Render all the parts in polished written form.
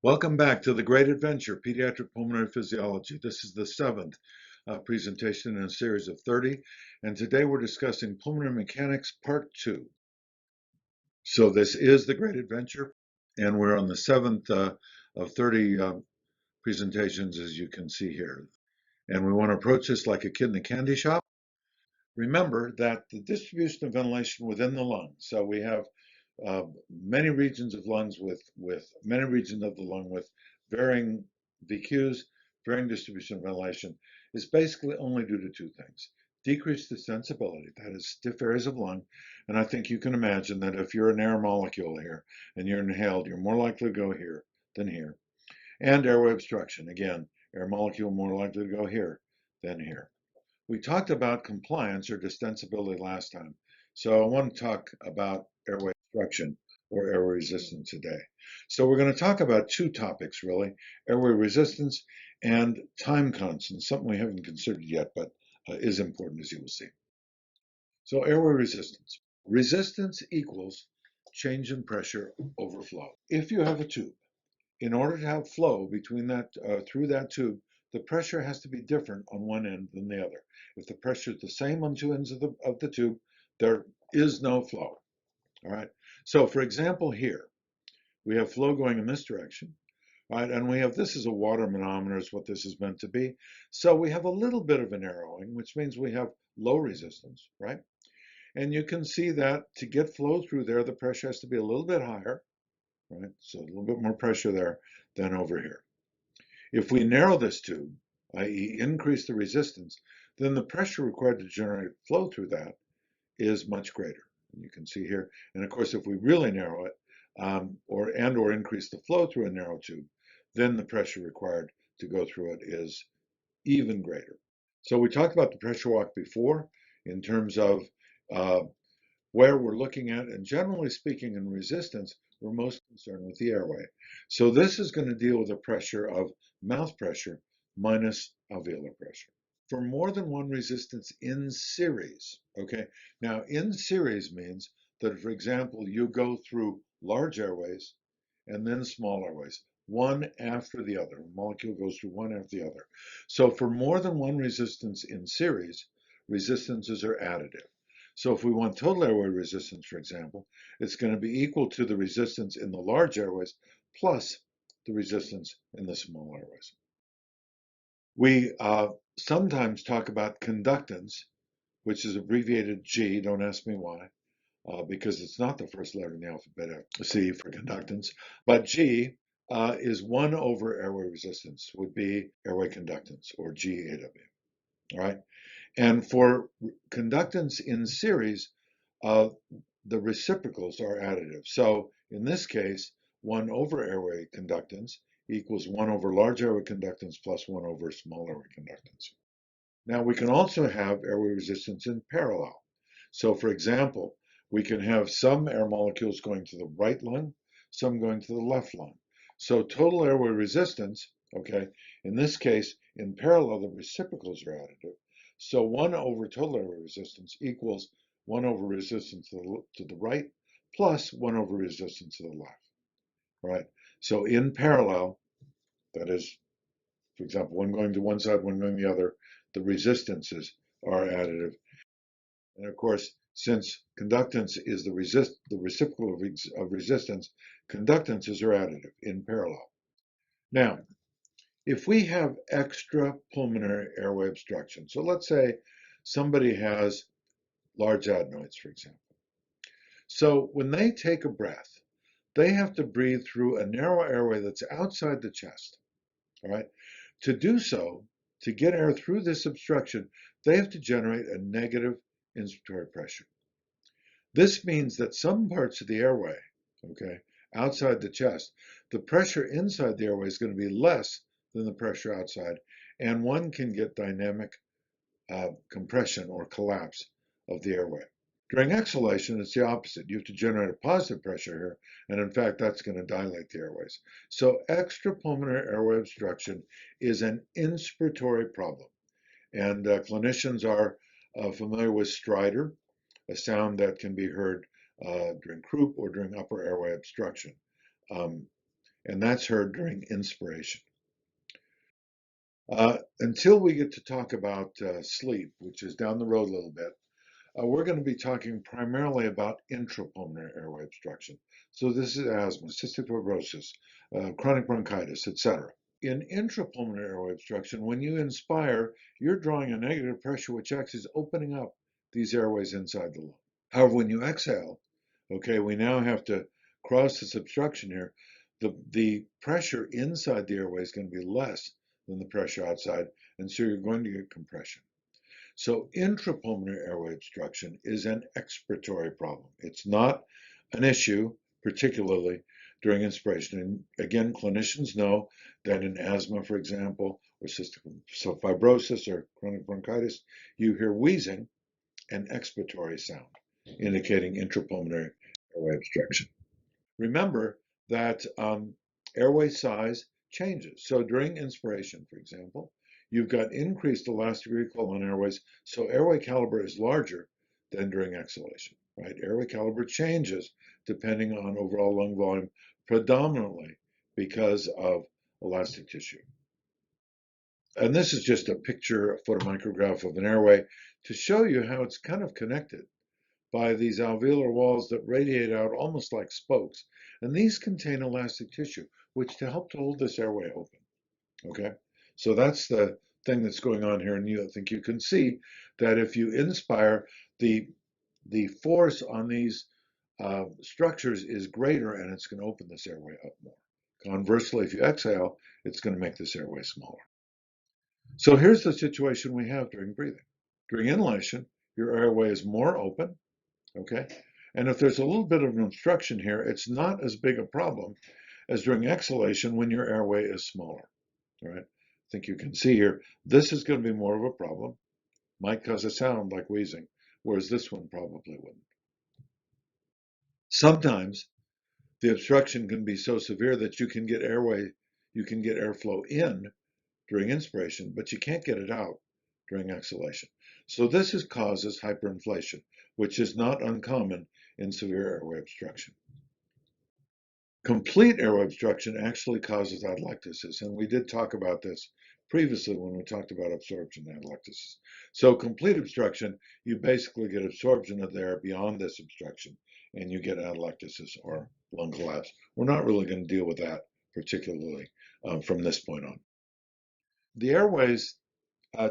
Welcome back to The Great Adventure, Pediatric Pulmonary Physiology. This is the seventh presentation in a series of 30, and today we're discussing Pulmonary Mechanics Part 2. So this is The Great Adventure, and we're on the seventh of 30 presentations, as you can see here. And we want to approach this like a kid in a candy shop. Remember that the distribution of ventilation within the lung, so we have many regions of lungs with many regions of the lung with varying VQs, varying distribution of ventilation, is basically only due to two things. Decreased extensibility, that is stiff areas of lung, and I think you can imagine that if you're an air molecule here and you're inhaled, you're more likely to go here than here. And airway obstruction, again, air molecule more likely to go here than here. We talked about compliance or distensibility last time, so I want to talk about airway obstruction or airway resistance today. So we're going to talk about two topics really, airway resistance and time constant, something we haven't considered yet, but is important as you will see. So airway resistance. Resistance equals change in pressure over flow. If you have a tube, in order to have flow between that through that tube, the pressure has to be different on one end than the other. If the pressure is the same on two ends of the tube, there is no flow. All right. So for example, here we have flow going in this direction, right? And we have this is a water manometer is what this is meant to be. So we have a little bit of a narrowing, which means we have low resistance, right? And you can see that to get flow through there, the pressure has to be a little bit higher, right? So a little bit more pressure there than over here. If we narrow this tube, i.e. increase the resistance, then the pressure required to generate flow through that is much greater. And you can see here. And of course, if we really narrow it or increase the flow through a narrow tube, then the pressure required to go through it is even greater. So we talked about the pressure walk before in terms of uh, where we're looking at, and generally speaking in resistance, we're most concerned with the airway. So this is going to deal with the pressure of mouth pressure minus alveolar pressure. For more than one resistance in series, okay? Now, in series means that, for example, you go through large airways and then small airways, one after the other. A molecule goes through one after the other. So for more than one resistance in series, resistances are additive. So if we want total airway resistance, for example, it's going to be equal to the resistance in the large airways plus the resistance in the small airways. We sometimes talk about conductance, which is abbreviated G. Don't ask me why, because it's not the first letter in the alphabet, C for conductance. But G is 1 over airway resistance, would be airway conductance, or GAW. All right. And for conductance in series, uh, the reciprocals are additive. So in this case, 1 over airway conductance equals 1 over large airway conductance plus 1 over small airway conductance. Now we can also have airway resistance in parallel. So for example, we can have some air molecules going to the right lung, some going to the left lung. So total airway resistance, okay, in this case, in parallel, the reciprocals are additive. So 1 over total airway resistance equals 1 over resistance to the right plus 1 over resistance to the left, right? So in parallel, that is, for example, one going to one side, one going the other, the resistances are additive. And of course, since conductance is the reciprocal of resistance, conductances are additive in parallel. Now, if we have extra pulmonary airway obstruction, so let's say somebody has large adenoids, for example. So when they take a breath, they have to breathe through a narrow airway that's outside the chest. All right. To do so, to get air through this obstruction, they have to generate a negative inspiratory pressure. This means that some parts of the airway, okay, outside the chest, the pressure inside the airway is going to be less than the pressure outside, and one can get dynamic compression or collapse of the airway. During exhalation, it's the opposite. You have to generate a positive pressure here, and in fact, that's going to dilate the airways. So extrapulmonary airway obstruction is an inspiratory problem, and clinicians are familiar with stridor, a sound that can be heard during croup or during upper airway obstruction. Um, and that's heard during inspiration. Until we get to talk about sleep, which is down the road a little bit, we're going to be talking primarily about intrapulmonary airway obstruction. So this is asthma, cystic fibrosis, chronic bronchitis, etc. In intrapulmonary airway obstruction, when you inspire, you're drawing a negative pressure, which actually is opening up these airways inside the lung. However, when you exhale, okay, we now have to cross this obstruction here. The pressure inside the airway is going to be less than the pressure outside, and so you're going to get compression. So intrapulmonary airway obstruction is an expiratory problem. It's not an issue, particularly during inspiration. And again, clinicians know that in asthma, for example, or cystic fibrosis or chronic bronchitis, you hear wheezing and expiratory sound, indicating intrapulmonary airway obstruction. Remember that airway size changes. So during inspiration, for example, you've got increased elastic recoil on airways, so airway caliber is larger than during exhalation, right? Airway caliber changes depending on overall lung volume, predominantly because of elastic tissue. And this is just a picture, a photomicrograph of an airway to show you how it's kind of connected by these alveolar walls that radiate out almost like spokes. And these contain elastic tissue, which to help to hold this airway open. Okay, so that's the thing that's going on here. And I think you can see that if you inspire, the force on these structures is greater, and it's going to open this airway up more. Conversely, if you exhale, it's going to make this airway smaller. So here's the situation we have during breathing. During inhalation, your airway is more open, okay? And if there's a little bit of an obstruction here, it's not as big a problem as during exhalation when your airway is smaller, all right? I think you can see here, this is going to be more of a problem. Might cause a sound like wheezing, whereas this one probably wouldn't. Sometimes the obstruction can be so severe that you can get airflow in during inspiration, but you can't get it out during exhalation. So this causes hyperinflation, which is not uncommon in severe airway obstruction. Complete airway obstruction actually causes atelectasis, and we did talk about this previously when we talked about absorption atelectasis. So complete obstruction, you basically get absorption of the air beyond this obstruction, and you get atelectasis or lung collapse. We're not really going to deal with that particularly from this point on. The airways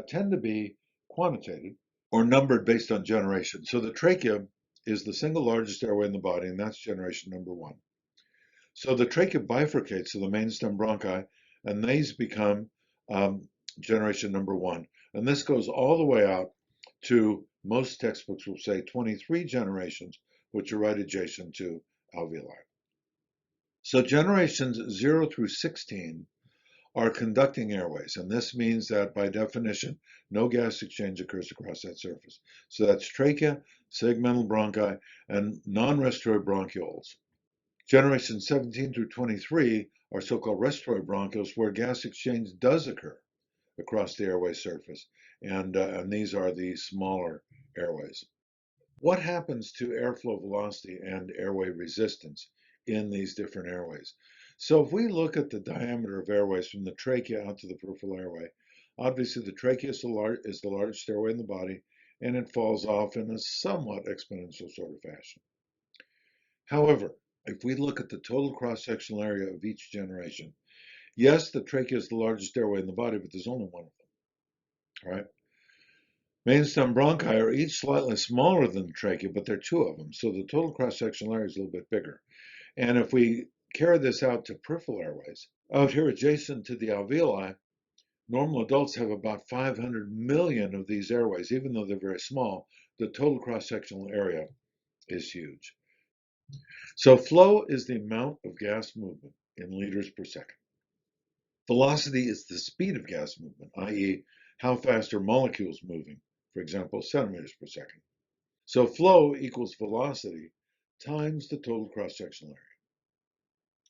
tend to be quantitated or numbered based on generation. So the trachea is the single largest airway in the body, and that's generation number 1. So the trachea bifurcates to the main stem bronchi, and these become generation number 1. And this goes all the way out to, most textbooks will say, 23 generations, which are right adjacent to alveoli. So generations 0 through 16 are conducting airways, and this means that by definition, no gas exchange occurs across that surface. So that's trachea, segmental bronchi, and non-respiratory bronchioles. Generations 17 through 23 are so-called respiratory bronchioles, where gas exchange does occur across the airway surface, and these are the smaller airways. What happens to airflow velocity and airway resistance in these different airways? So if we look at the diameter of airways from the trachea out to the peripheral airway, obviously the trachea is the largest airway in the body, and it falls off in a somewhat exponential sort of fashion. However, if we look at the total cross-sectional area of each generation, yes, the trachea is the largest airway in the body, but there's only one of them, all right? Mainstem bronchi are each slightly smaller than the trachea, but there are 2 of them, so the total cross-sectional area is a little bit bigger. And if we carry this out to peripheral airways, out here adjacent to the alveoli, normal adults have about 500 million of these airways. Even though they're very small, the total cross-sectional area is huge. So flow is the amount of gas movement in liters per second. Velocity is the speed of gas movement, i.e., how fast are molecules moving, for example, centimeters per second. So flow equals velocity times the total cross-sectional area.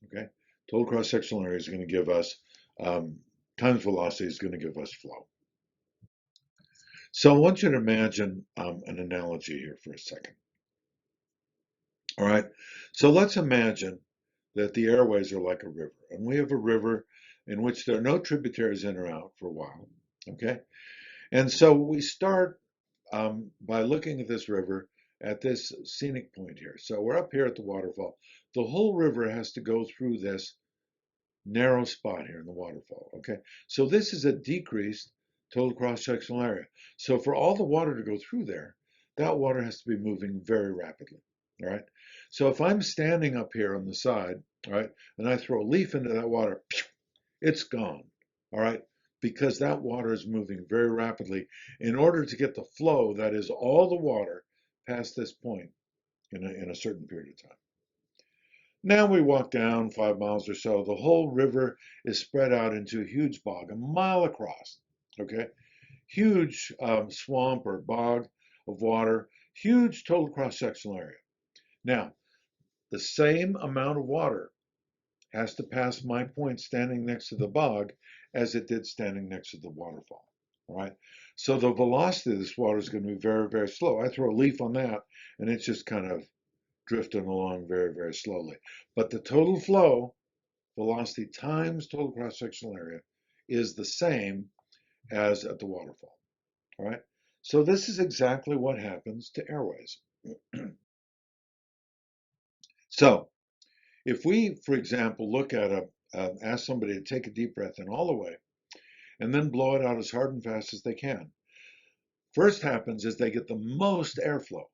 Okay, total cross-sectional area is going to give us times velocity is going to give us flow. So I want you to imagine an analogy here for a second. All right, so let's imagine that the airways are like a river. And we have a river in which there are no tributaries in or out for a while. Okay? And so we start by looking at this river at this scenic point here. So we're up here at the waterfall. The whole river has to go through this narrow spot here in the waterfall. Okay, so this is a decreased total cross-sectional area. So for all the water to go through there, that water has to be moving very rapidly. All right. So if I'm standing up here on the side, all right, and I throw a leaf into that water, it's gone. All right. Because that water is moving very rapidly in order to get the flow, that is all the water, past this point in a certain period of time. Now we walk down 5 miles or so. The whole river is spread out into a huge bog, a mile across. Okay, huge swamp or bog of water, huge total cross-sectional area. Now, the same amount of water has to pass my point standing next to the bog as it did standing next to the waterfall. All right, so the velocity of this water is going to be very, very slow. I throw a leaf on that, and it's just kind of drifting along very, very slowly. But the total flow velocity times total cross-sectional area is the same as at the waterfall. All right. So this is exactly what happens to airways. So if we, for example, look at ask somebody to take a deep breath in all the way and then blow it out as hard and fast as they can. First happens is they get the most airflow,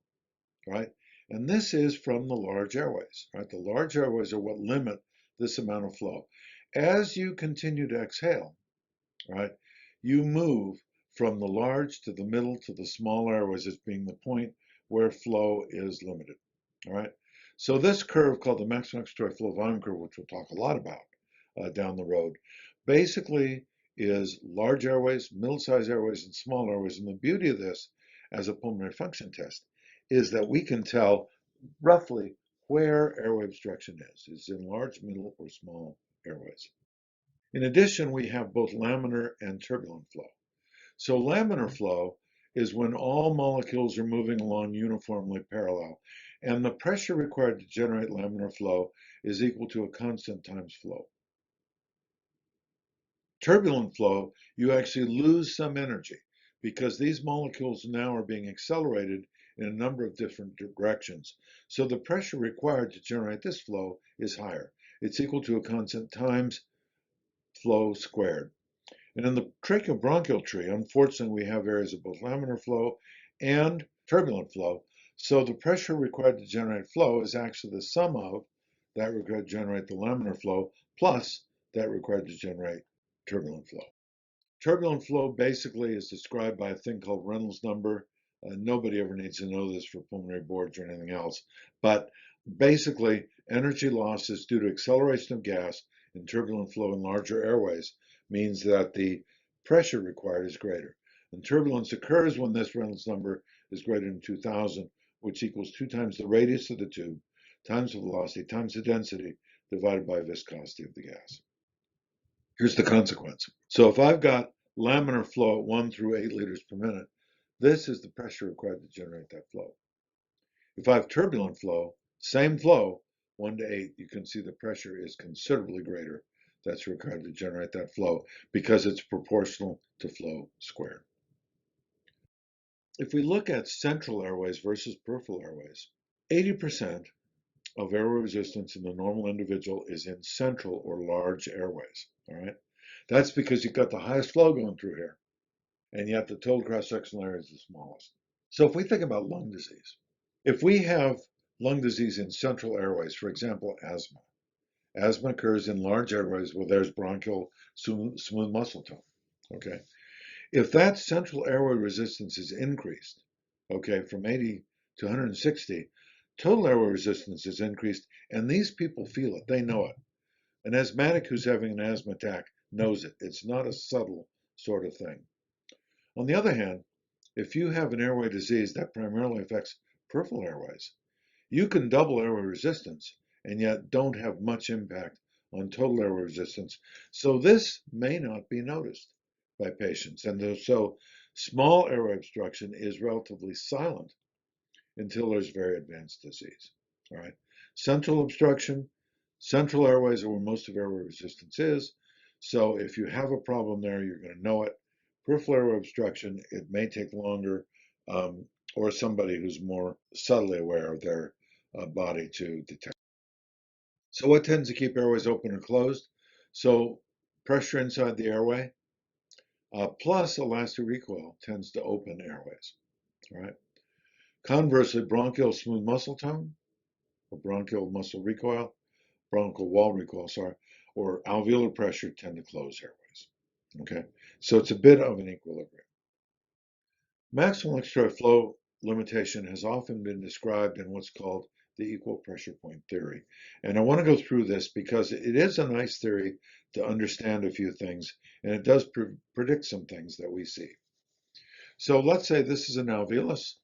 right? And this is from the large airways, right? The large airways are what limit this amount of flow. As you continue to exhale, right, you move from the large to the middle to the small airways as being the point where flow is limited, all right? So this curve called the maximum expiratory flow volume curve, which we'll talk a lot about down the road, basically is large airways, middle-sized airways, and small airways. And the beauty of this as a pulmonary function test is that we can tell roughly where airway obstruction is. Is it in large, middle, or small airways? In addition, we have both laminar and turbulent flow. So laminar flow is when all molecules are moving along uniformly parallel, and the pressure required to generate laminar flow is equal to a constant times flow. Turbulent flow, you actually lose some energy because these molecules now are being accelerated in a number of different directions. So the pressure required to generate this flow is higher. It's equal to a constant times flow squared. And in the tracheobronchial tree, unfortunately, we have areas of both laminar flow and turbulent flow. So the pressure required to generate flow is actually the sum of that required to generate the laminar flow plus that required to generate turbulent flow. Turbulent flow basically is described by a thing called Reynolds number. Nobody ever needs to know this for pulmonary boards or anything else. But basically, energy loss is due to acceleration of gas in turbulent flow in larger airways, means that the pressure required is greater. And turbulence occurs when this Reynolds number is greater than 2000, which equals 2 times the radius of the tube, times the velocity, times the density, divided by viscosity of the gas. Here's the consequence. So if I've got laminar flow at 1 through 8 liters per minute, this is the pressure required to generate that flow. If I have turbulent flow, same flow, 1 to 8, you can see the pressure is considerably greater that's required to generate that flow because it's proportional to flow squared. If we look at central airways versus peripheral airways, 80% of airway resistance in the normal individual is in central or large airways, all right? That's because you've got the highest flow going through here, and yet the total cross-sectional area is the smallest. So if we think about lung disease, if we have lung disease in central airways, for example, asthma occurs in large airways where there's bronchial smooth muscle tone, okay? If that central airway resistance is increased, okay, from 80 to 160, total airway resistance is increased, and these people feel it, they know it. An asthmatic who's having an asthma attack knows it. It's not a subtle sort of thing. On the other hand, if you have an airway disease that primarily affects peripheral airways, you can double airway resistance and yet don't have much impact on total airway resistance. So this may not be noticed by patients. And so small airway obstruction is relatively silent until there's very advanced disease. All right. Central obstruction, Central airways are where most of airway resistance is. So if you have a problem there, you're going to know it. Peripheral airway obstruction, it may take longer, um, or somebody who's more subtly aware of their body to detect. So what tends to keep airways open or closed? So pressure inside the airway, plus elastic recoil tends to open airways, right? Conversely, bronchial smooth muscle tone, or bronchial muscle recoil, bronchial wall recoil, sorry, or alveolar pressure tend to close airways. Okay, so it's a bit of an equilibrium. Maximal expiratory flow limitation has often been described in what's called the equal pressure point theory. And I want to go through this because it is a nice theory to understand a few things, and it does predict some things that we see. So let's say this is an alveolus,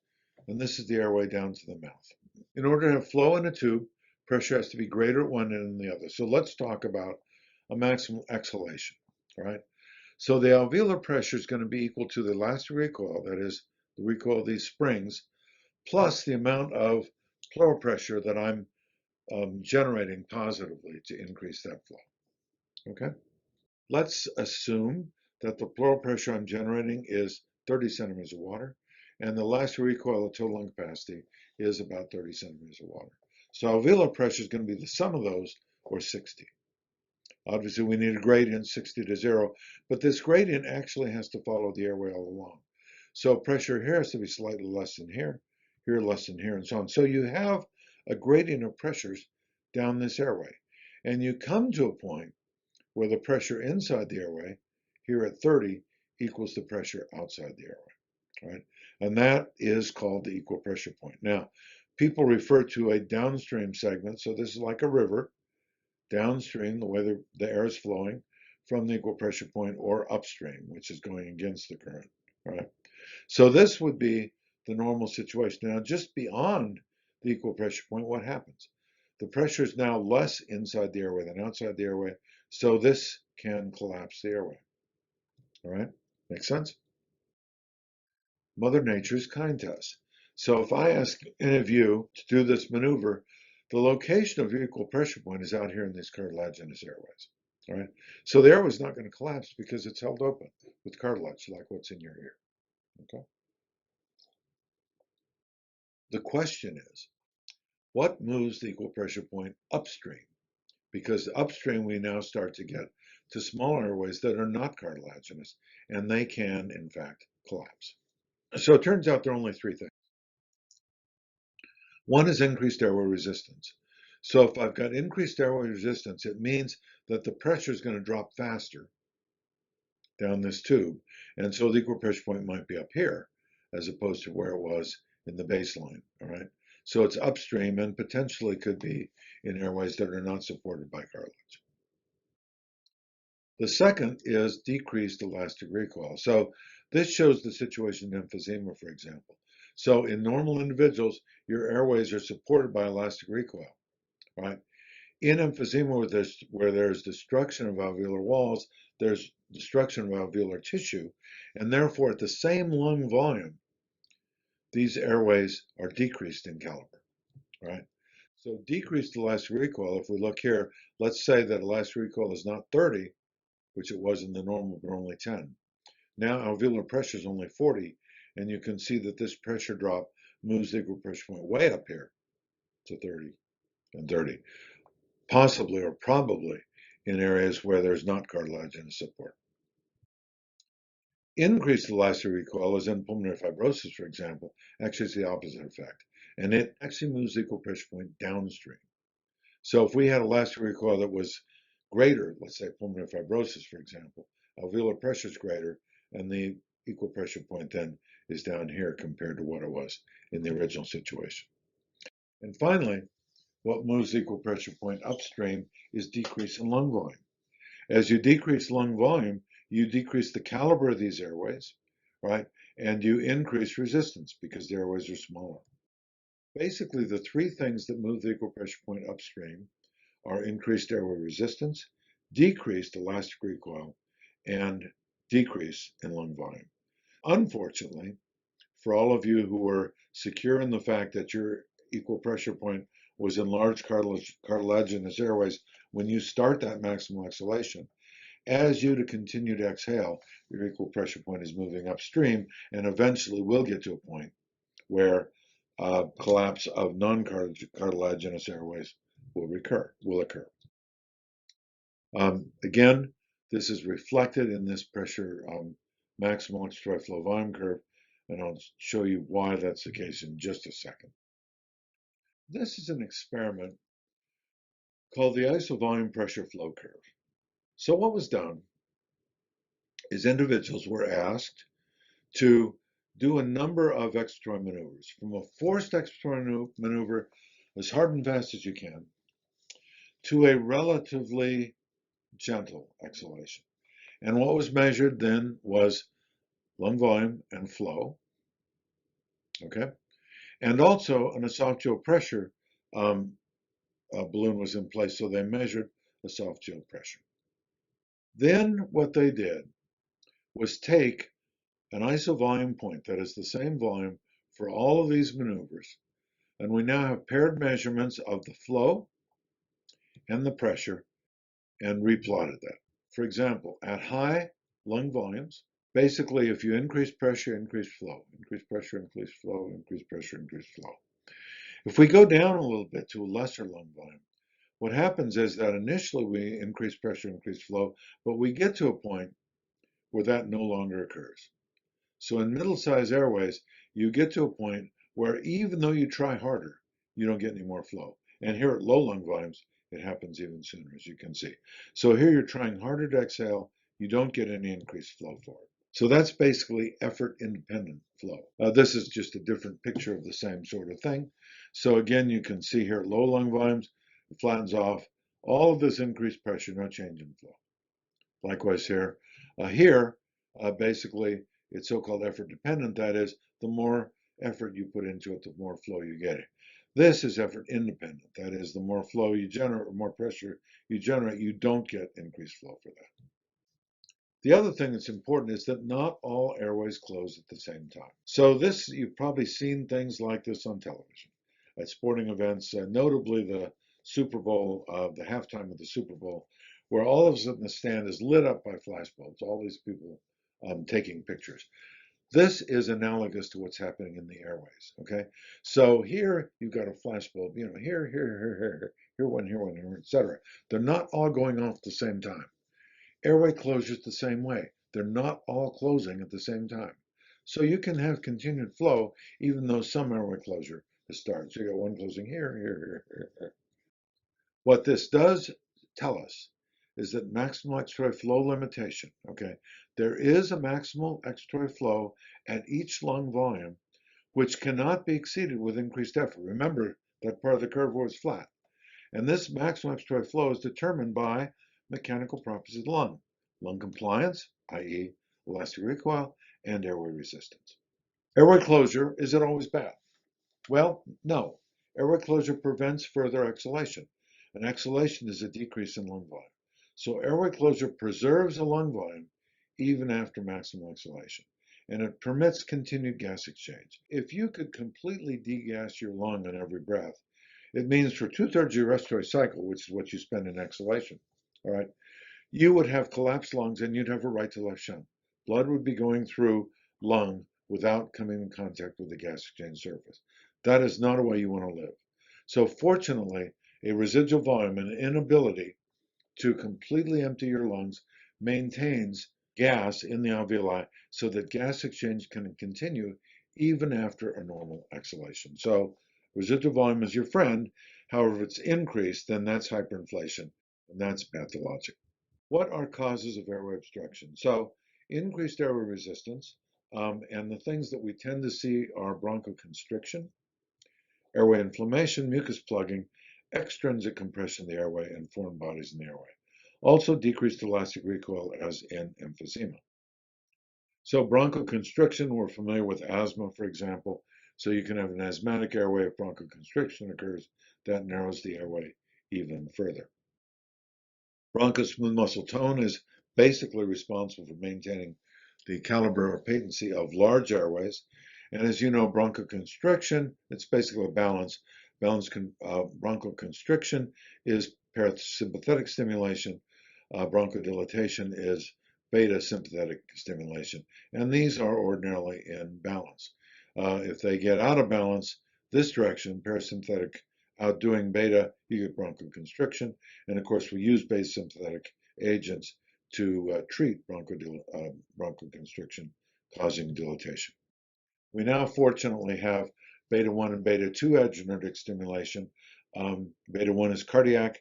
and this is the airway down to the mouth. In order to have flow in a tube, pressure has to be greater at one end than the other. So let's talk about a maximal exhalation, all right? So the alveolar pressure is going to be equal to the elastic recoil, that is, the recoil of these springs, plus the amount of pleural pressure that I'm generating positively to increase that flow, okay? Let's assume that the pleural pressure I'm generating is 30 centimeters of water, and the elastic recoil of total lung capacity is about 30 centimeters of water. So alveolar pressure is going to be the sum of those, or 60. Obviously, we need a gradient, 60 to 0, but this gradient actually has to follow the airway all along. So pressure here has to be slightly less than here less than here, and so on. So you have a gradient of pressures down this airway. And you come to a point where the pressure inside the airway, here at 30, equals the pressure outside the airway, right? And that is called the equal pressure point. Now, people refer to a downstream segment, so this is like a river, downstream, the way the air is flowing from the equal pressure point, or upstream, which is going against the current, right? So this would be the normal situation. Now, just beyond the equal pressure point, what happens? The pressure is now less inside the airway than outside the airway, so this can collapse the airway, all right? Make sense? Mother Nature is kind to us. So if I ask any of you to do this maneuver, the location of your equal pressure point is out here in these cartilaginous airways. All right. So the airway is not going to collapse because it's held open with cartilage, like what's in your ear. Okay. The question is, what moves the equal pressure point upstream? Because upstream we now start to get to smaller airways that are not cartilaginous, and they can, in fact, collapse. So it turns out there are only three things. One is increased airway resistance. So if I've got increased airway resistance, it means that the pressure is going to drop faster down this tube. And so the equal pressure point might be up here as opposed to where it was in the baseline. All right. So it's upstream and potentially could be in airways that are not supported by cartilage. The second is decreased elastic recoil. So this shows the situation in emphysema, for example. So in normal individuals, your airways are supported by elastic recoil, right? In emphysema, where there's destruction of alveolar walls, there's destruction of alveolar tissue, and therefore at the same lung volume, these airways are decreased in caliber, right? So decreased elastic recoil, if we look here, let's say that elastic recoil is not 30, which it was in the normal, but only 10. Now alveolar pressure is only 40, and you can see that this pressure drop moves the equal pressure point way up here to 30 and 30, possibly or probably in areas where there's not cartilaginous support. Increased elastic recoil, as in pulmonary fibrosis, for example, actually has the opposite effect, and it actually moves the equal pressure point downstream. So if we had elastic recoil that was greater, let's say pulmonary fibrosis, for example, alveolar pressure is greater, and the equal pressure point then is down here compared to what it was in the original situation. And finally, what moves the equal pressure point upstream is decrease in lung volume. As you decrease lung volume, you decrease the caliber of these airways, right? And you increase resistance because the airways are smaller. Basically, the three things that move the equal pressure point upstream are increased airway resistance, decreased elastic recoil, and decrease in lung volume. Unfortunately, for all of you who are secure in the fact that your equal pressure point was in large cartilaginous airways. When you start that maximal exhalation, as you to continue to exhale, your equal pressure point is moving upstream, and eventually will get to a point where collapse of non-cartilaginous airways will occur. Again, this is reflected in this pressure maximal expiratory flow volume curve, and I'll show you why that's the case in just a second. This is an experiment called the isovolume pressure flow curve. So what was done is individuals were asked to do a number of expiratory maneuvers, from a forced expiratory maneuver as hard and fast as you can to a relatively gentle exhalation. And what was measured then was lung volume and flow, okay? And also an esophageal pressure balloon was in place, so they measured esophageal pressure. Then what they did was take an isovolume point, that is the same volume for all of these maneuvers, and we now have paired measurements of the flow and the pressure and replotted that. For example, at high lung volumes, basically if you increase pressure, increase flow, increase pressure, increase flow, increase pressure, increase flow. If we go down a little bit to a lesser lung volume, what happens is that initially we increase pressure, increase flow, but we get to a point where that no longer occurs. So in middle-sized airways, you get to a point where even though you try harder, you don't get any more flow. And here at low lung volumes, it happens even sooner, as you can see. So here you're trying harder to exhale, you don't get any increased flow for it. So that's basically effort-independent flow. This is just a different picture of the same sort of thing. So again, you can see here at low lung volumes, it flattens off. All of this increased pressure, no change in flow. Likewise here. Basically, it's so-called effort dependent. That is, the more effort you put into it, the more flow you get. This is effort independent. That is, the more flow you generate, or more pressure you generate, you don't get increased flow for that. The other thing that's important is that not all airways close at the same time. So this, you've probably seen things like this on television at sporting events, notably the Super Bowl, the halftime of the Super Bowl, where all of a sudden the stand is lit up by flashbulbs, all these people taking pictures. This is analogous to what's happening in the airways, okay? So here you've got a flashbulb, you know, here one, here, etc. They're not all going off at the same time. Airway closure is the same way. They're not all closing at the same time. So you can have continued flow even though some airway closure has started. So you got one closing here. What this does tell us is that maximal expiratory flow limitation, okay, there is a maximal expiratory flow at each lung volume which cannot be exceeded with increased effort. Remember that part of the curve was flat. And this maximum expiratory flow is determined by mechanical properties of the lung. Lung compliance, i.e. elastic recoil, and airway resistance. Airway closure, is it always bad? Well, no. Airway closure prevents further exhalation. And exhalation is a decrease in lung volume. So airway closure preserves the lung volume even after maximal exhalation. And it permits continued gas exchange. If you could completely degas your lung on every breath, it means for 2/3 of your respiratory cycle, which is what you spend in exhalation, all right, you would have collapsed lungs and you'd have a right to left shunt. Blood would be going through lung without coming in contact with the gas exchange surface. That is not a way you want to live. So fortunately, a residual volume and inability to completely empty your lungs maintains gas in the alveoli so that gas exchange can continue even after a normal exhalation. So residual volume is your friend. However, if it's increased, then that's hyperinflation, and that's pathologic. What are causes of airway obstruction? So increased airway resistance, and the things that we tend to see are bronchoconstriction, airway inflammation, mucus plugging, extrinsic compression of the airway, and foreign bodies in the airway. Also decreased elastic recoil as in emphysema. So bronchoconstriction, we're familiar with asthma, for example. So you can have an asthmatic airway if bronchoconstriction occurs. That narrows the airway even further. Bronchosmooth muscle tone is basically responsible for maintaining the caliber or patency of large airways. And as you know, bronchoconstriction, it's basically a balance Bronchoconstriction is parasympathetic stimulation. Bronchodilation is beta sympathetic stimulation. And these are ordinarily in balance. If they get out of balance this direction, parasympathetic outdoing beta, you get bronchoconstriction. And of course, we use beta sympathetic agents to treat bronchoconstriction causing dilatation. We now fortunately have beta 1 and beta 2 adrenergic stimulation. Beta 1 is cardiac.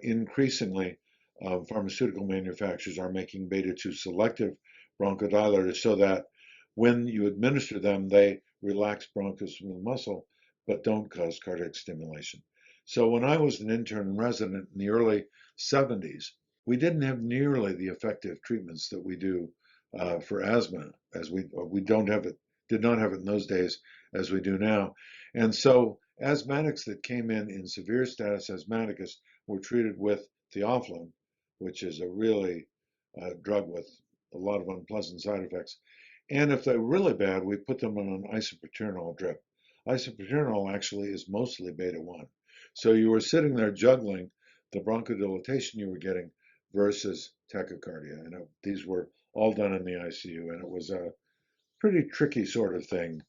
Increasingly, pharmaceutical manufacturers are making beta 2 selective bronchodilators so that when you administer them, they relax bronchosmooth muscle but don't cause cardiac stimulation. So when I was an intern and resident in the early 70s, we didn't have nearly the effective treatments that we do for asthma, as we don't have it, did not have it in those days as we do now. And so asthmatics that came in severe status asthmaticus were treated with theophylline, which is a really drug with a lot of unpleasant side effects. And if they're really bad, we put them on an isoproterenol drip. Isoproterenol actually is mostly beta 1. So you were sitting there juggling the bronchodilation you were getting versus tachycardia. And these were all done in the ICU, and it was a pretty tricky sort of thing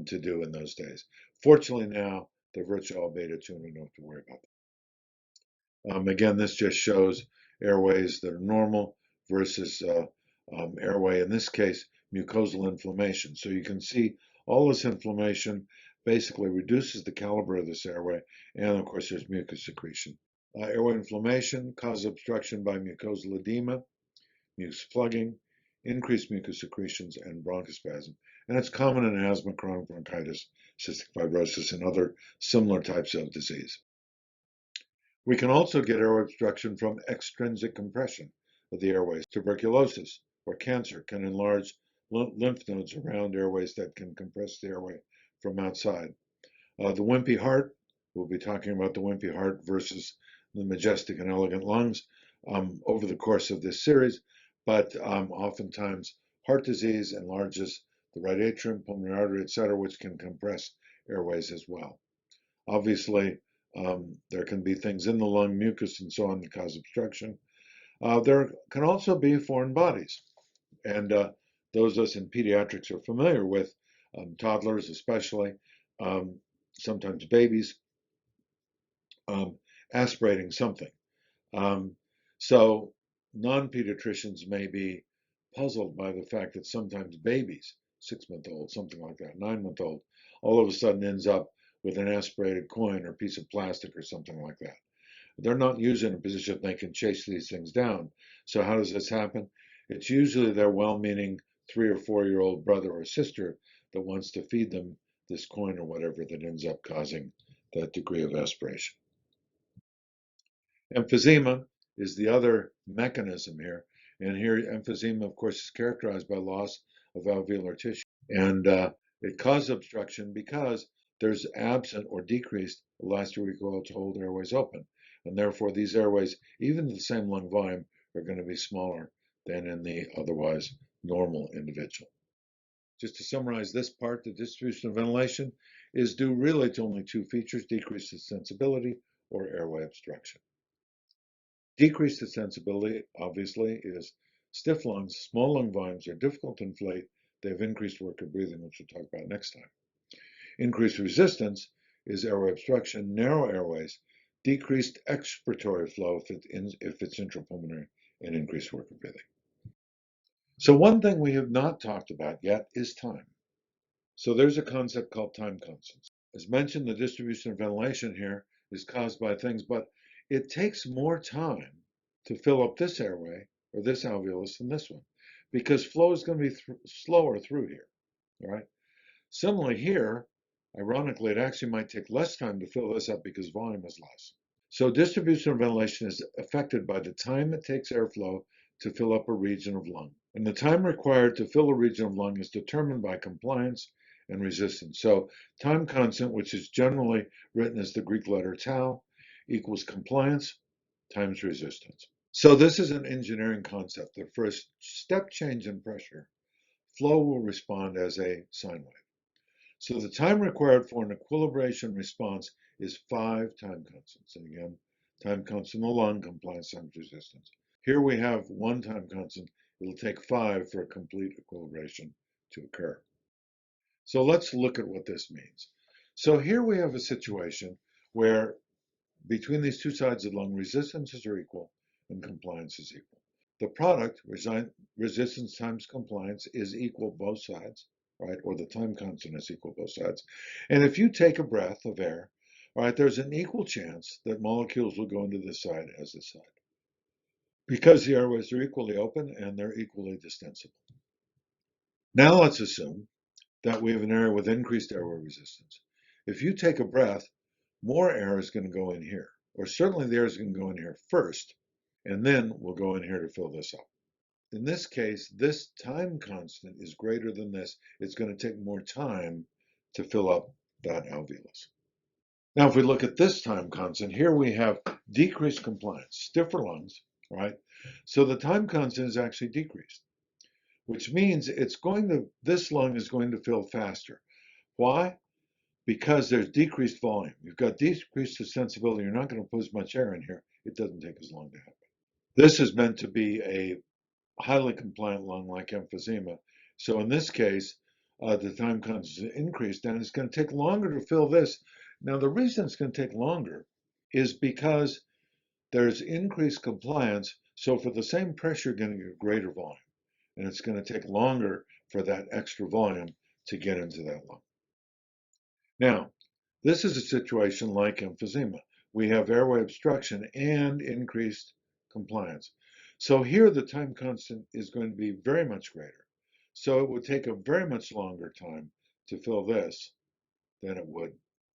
to do in those days. Fortunately, now they're virtually all beta 2, and we don't have to worry about them. Again, this just shows airways that are normal versus airway, in this case, mucosal inflammation. So you can see all this inflammation basically reduces the caliber of this airway, and of course, there's mucus secretion. Airway inflammation causes obstruction by mucosal edema, mucus plugging, increased mucus secretions, and bronchospasm. And it's common in asthma, chronic bronchitis, cystic fibrosis, and other similar types of disease. We can also get airway obstruction from extrinsic compression of the airways. Tuberculosis or cancer can enlarge lymph nodes around airways that can compress the airway from outside. The wimpy heart, we'll be talking about the wimpy heart versus the majestic and elegant lungs over the course of this series, but oftentimes heart disease enlarges the right atrium, pulmonary artery, etc., which can compress airways as well. Obviously, there can be things in the lung, mucus, and so on that cause obstruction. There can also be foreign bodies, and those of us in pediatrics are familiar with toddlers, especially sometimes babies, aspirating something. So non-pediatricians may be puzzled by the fact that sometimes babies, 6-month-old, something like that, 9-month-old, all of a sudden ends up with an aspirated coin or piece of plastic or something like that. They're not usually in a position they can chase these things down. So how does this happen? It's usually their well-meaning 3 or 4-year-old brother or sister that wants to feed them this coin or whatever that ends up causing that degree of aspiration. Emphysema is the other mechanism here. And here, emphysema, of course, is characterized by loss of alveolar tissue. And it causes obstruction because there's absent or decreased elastic recoil to hold airways open. And therefore, these airways, even the same lung volume, are going to be smaller than in the otherwise normal individual. Just to summarize this part, the distribution of ventilation is due really to only two features: decreased sensibility or airway obstruction. Decreased sensibility, obviously, is stiff lungs. Small lung volumes are difficult to inflate. They have increased work of breathing, which we'll talk about next time. Increased resistance is airway obstruction, narrow airways, decreased expiratory flow if it's intrapulmonary, and increased work of breathing. So one thing we have not talked about yet is time. So there's a concept called time constants. As mentioned, the distribution of ventilation here is caused by things, but it takes more time to fill up this airway or this alveolus than this one, because flow is going to be slower through here, all right? Similarly here, ironically, it actually might take less time to fill this up because volume is less. So distribution of ventilation is affected by the time it takes airflow to fill up a region of lung. And the time required to fill a region of lung is determined by compliance and resistance. So time constant, which is generally written as the Greek letter tau, equals compliance times resistance. So this is an engineering concept that for a step change in pressure, flow will respond as a sine wave. So the time required for an equilibration response is 5 time constants. And again, time constant in the lung, compliance times resistance. Here we have 1 time constant. It'll take 5 for a complete equilibration to occur. So let's look at what this means. So here we have a situation where between these two sides of the lung, resistances are equal and compliance is equal. The product, resistance times compliance, is equal both sides, right? Or the time constant is equal both sides. And if you take a breath of air, all right, there's an equal chance that molecules will go into this side as this side, because the airways are equally open and they're equally distensible. Now let's assume that we have an area with increased airway resistance. If you take a breath, more air is going to go in here, or certainly the air is going to go in here first, and then we'll go in here to fill this up. In this case, this time constant is greater than this. It's going to take more time to fill up that alveolus. Now, if we look at this time constant, here we have decreased compliance, stiffer lungs, right? So the time constant is actually decreased, which means this lung is going to fill faster. Why? Because there's decreased volume. You've got decreased sensibility. You're not going to put as much air in here. It doesn't take as long to happen. This is meant to be a highly compliant lung like emphysema. So in this case, the time constant is increased, and it's going to take longer to fill this. Now, the reason it's going to take longer is because there's increased compliance. So for the same pressure, you're going to get greater volume, and it's going to take longer for that extra volume to get into that lung. Now, this is a situation like emphysema. We have airway obstruction and increased compliance. So here the time constant is going to be very much greater. So it would take a very much longer time to fill this than it would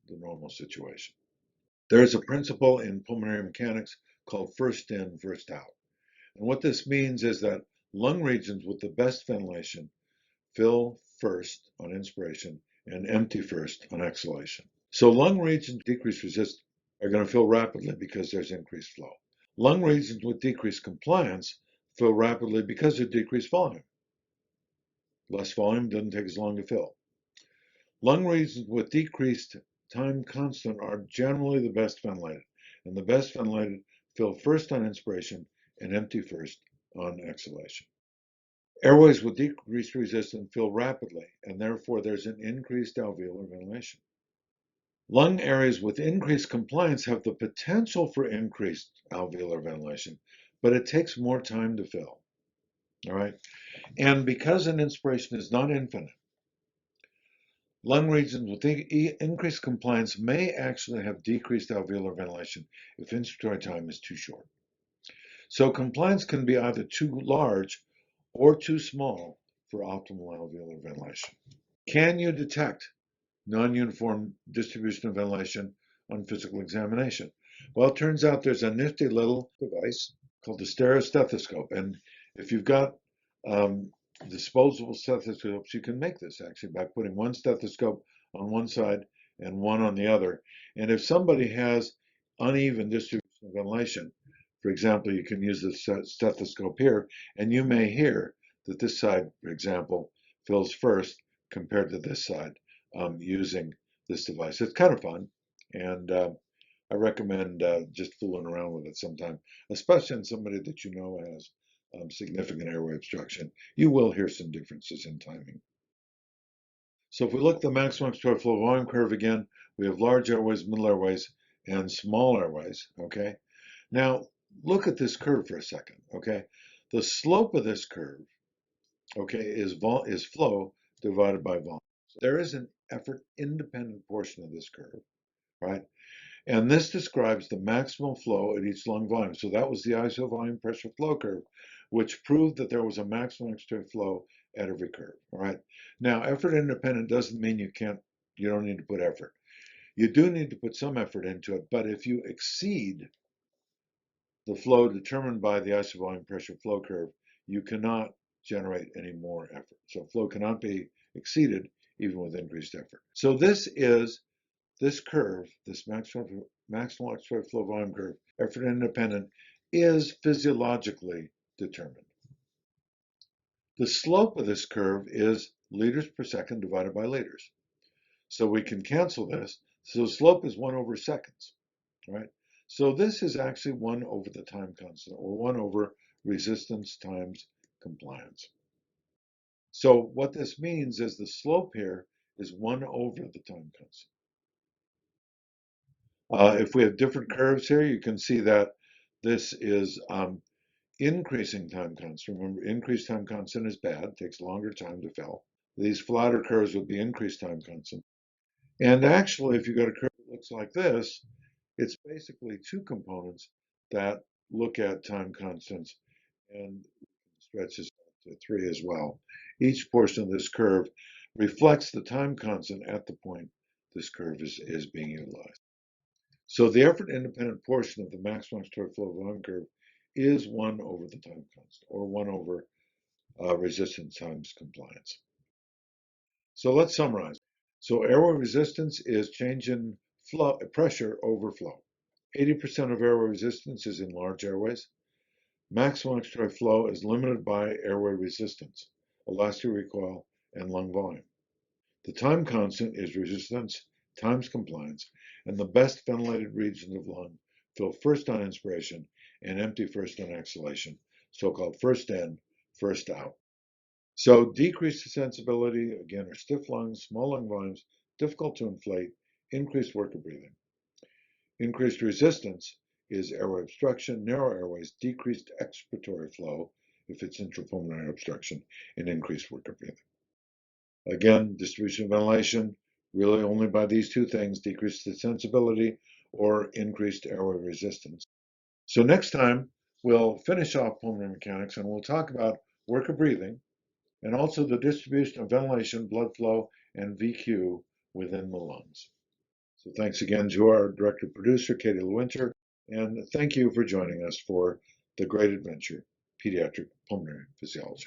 the normal situation. There's a principle in pulmonary mechanics called first in, first out. And what this means is that lung regions with the best ventilation fill first on inspiration and empty first on exhalation. So lung regions with decreased resistance are going to fill rapidly because there's increased flow. Lung regions with decreased compliance fill rapidly because of decreased volume. Less volume doesn't take as long to fill. Lung regions with decreased time constant are generally the best ventilated, and the best ventilated fill first on inspiration and empty first on exhalation. Airways with decreased resistance fill rapidly, and therefore there's an increased alveolar ventilation. Lung areas with increased compliance have the potential for increased alveolar ventilation, but it takes more time to fill. All right. And because an inspiration is not infinite, lung regions with increased compliance may actually have decreased alveolar ventilation if inspiratory time is too short. So compliance can be either too large or too small for optimal alveolar ventilation. Can you detect non-uniform distribution of ventilation on physical examination? Well, it turns out there's a nifty little device called the stereostethoscope. And if you've got disposable stethoscopes, you can make this actually by putting one stethoscope on one side and one on the other. And if somebody has uneven distribution of ventilation, for example, you can use the stethoscope here, and you may hear that this side, for example, fills first compared to this side using this device. It's kind of fun, and I recommend just fooling around with it sometime, especially in somebody that you know has significant airway obstruction. You will hear some differences in timing. So if we look at the maximum expiratory flow volume curve again, we have large airways, middle airways, and small airways, okay? Now, look at this curve for a second, okay? The slope of this curve, okay, is flow divided by volume. So there is an effort-independent portion of this curve, right? And this describes the maximal flow at each lung volume. So that was the isovolume pressure flow curve, which proved that there was a maximum expiratory flow at every curve, all right? Now, effort-independent doesn't mean you don't need to put effort. You do need to put some effort into it, but if you exceed the flow determined by the isovolume pressure flow curve, you cannot generate any more effort. So flow cannot be exceeded even with increased effort. So this curve, this maximal expiratory flow volume curve, effort independent, is physiologically determined. The slope of this curve is liters per second divided by liters. So we can cancel this. So slope is 1 over seconds, right? So this is actually 1 over the time constant, or 1 over resistance times compliance. So what this means is the slope here is 1 over the time constant. If we have different curves here, you can see that this is increasing time constant. Remember, increased time constant is bad, takes longer time to fill. These flatter curves would be increased time constant. And actually, if you got a curve that looks like this, it's basically two components that look at time constants, and stretch this out to 3 as well. Each portion of this curve reflects the time constant at the point this curve is being utilized. So the effort independent portion of the maximum extraordinary flow volume curve is 1 over the time constant, or 1 over resistance times compliance. So let's summarize. So airway resistance is change in flow, pressure over flow. 80% of airway resistance is in large airways. Maximum extraordinary flow is limited by airway resistance, elastic recoil, and lung volume. The time constant is resistance times compliance, and the best ventilated regions of lung fill first on inspiration and empty first on exhalation, so-called first in, first out. So decreased sensibility, again, are stiff lungs, small lung volumes, difficult to inflate, increased work of breathing. Increased resistance is airway obstruction, narrow airways, decreased expiratory flow if it's intrapulmonary obstruction, and increased work of breathing. Again, distribution of ventilation, really only by these two things, decreased sensibility or increased airway resistance. So next time, we'll finish off pulmonary mechanics and we'll talk about work of breathing and also the distribution of ventilation, blood flow, and VQ within the lungs. So thanks again to our director producer, Katie Lewinter, and thank you for joining us for the great adventure, pediatric pulmonary physiology.